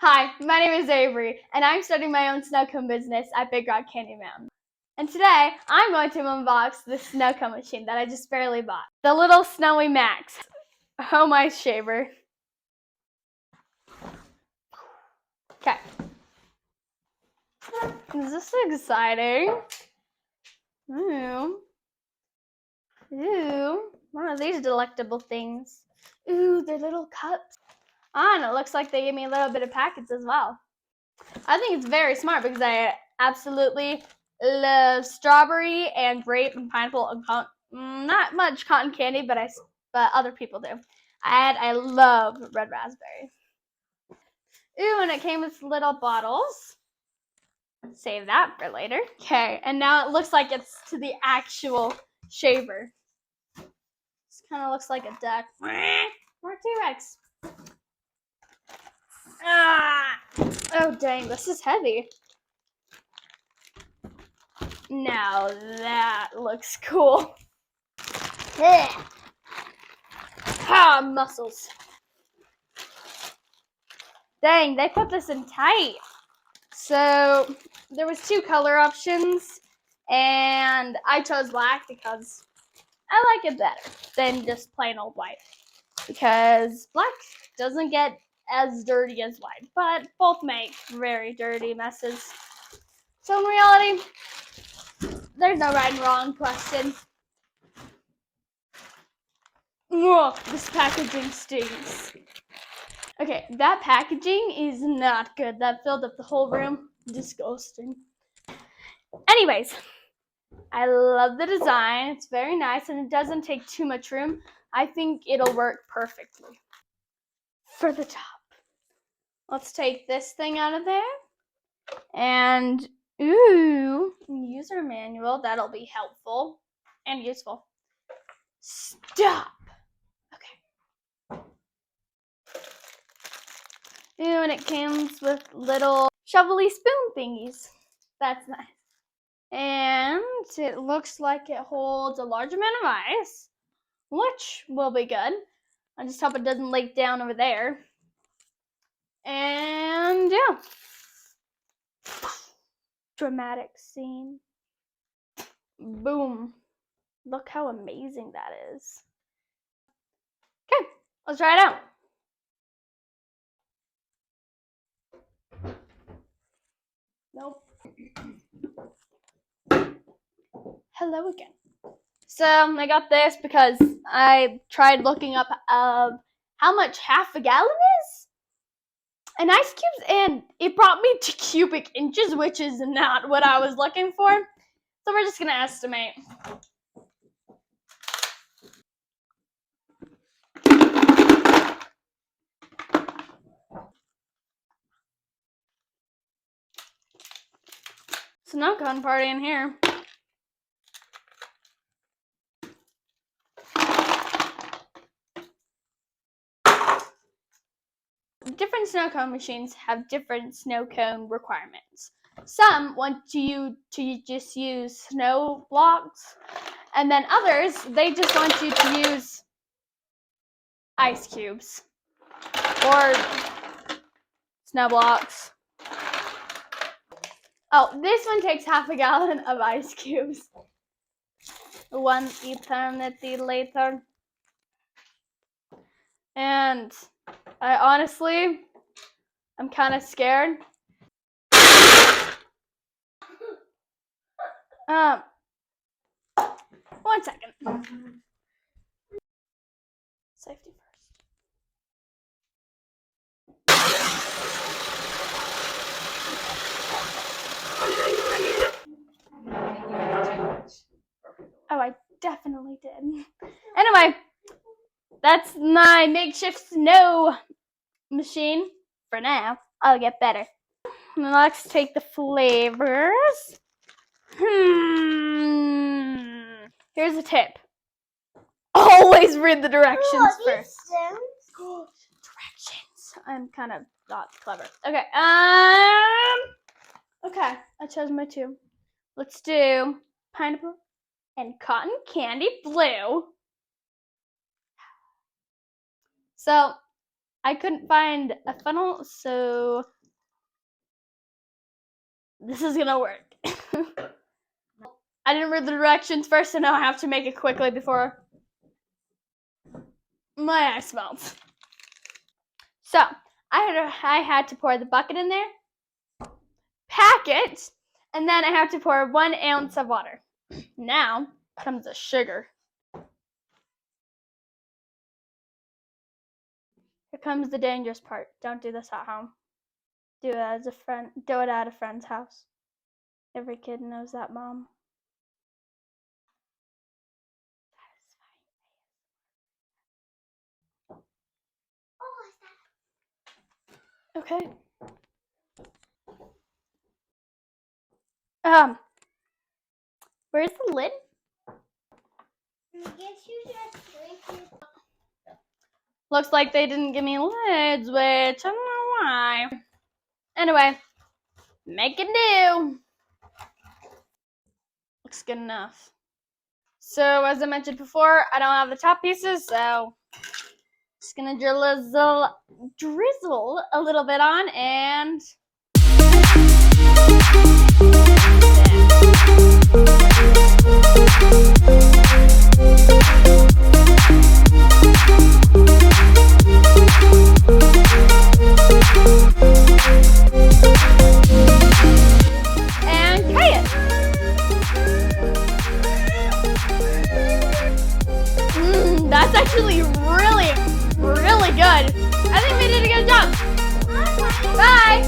Hi, my name is Avery, and I'm starting my own snow cone business at Big Rock Candy Mountain. And today, I'm going to unbox the snow cone machine that I just barely bought. The little Snowy Max home ice shaver. Okay. Is this exciting? Ooh. Ooh. What are these delectable things? Ooh, they're little cups. Ah, and it looks like they gave me a little bit of packets as well. I think it's very smart because I absolutely love strawberry and grape and pineapple and not much cotton candy, but other people do. And I love red raspberry. Ooh, and it came with little bottles. Save that for later. Okay, and now it looks like it's to the actual shaver. This kind of looks like a duck. Or T-Rex. Ah! Oh dang, this is heavy. Now that looks cool. Ah, muscles. Dang, they put this in tight. So there was two color options, and I chose black because I like it better than just plain old white. Because black doesn't get as dirty as white, but both make very dirty messes. So in reality, there's no right and wrong question. Ugh, this packaging stinks. Okay, that packaging is not good. That filled up the whole room. Disgusting. Anyways, I love the design. It's very nice and it doesn't take too much room. I think it'll work perfectly. For the top. Let's take this thing out of there. And, ooh, user manual. That'll be helpful and useful. Stop. Okay. Ooh, and it comes with little shovelly spoon thingies. That's nice. And it looks like it holds a large amount of ice, which will be good. I just hope it doesn't leak down over there. And yeah. Dramatic scene. Boom. Look how amazing that is. Okay, let's try it out. Nope. Hello again. So I got this because I tried looking up how much half a gallon is in ice cubes, and it brought me to cubic inches, which is not what I was looking for. So we're just gonna estimate. Snow cone party in here. Different snow cone machines have different snow cone requirements. Some want you to just use snow blocks, and then others, they just want you to use ice cubes or snow blocks. Oh, this one takes half a gallon of ice cubes. One eternity later. And I'm kind of scared. One second. Safety first. Oh, I definitely did. Anyway, that's my makeshift snow machine for now. I'll get better. Let's take the flavors. Here's a tip. Always read the directions first. Directions. I'm kind of not clever. Okay. Okay. I chose my two. Let's do pineapple and cotton candy blue. So I couldn't find a funnel, so this is gonna work. I didn't read the directions first, so now I have to make it quickly before my eyes melts. So I had to pour the bucket in there, pack it, and then I have to pour 1 ounce of water. Now comes the sugar. Here comes the dangerous part. Don't do this at home. Do it as a friend. Do it at a friend's house. Every kid knows that, Mom. Okay. Where's the lid? I guess you just drink it. Looks like they didn't give me lids, which I don't know why. Anyway, make it new. Looks good enough. So as I mentioned before, I don't have the top pieces, so just gonna drizzle a little bit on and try it. That's actually really, really good. I think we did a good job. Bye.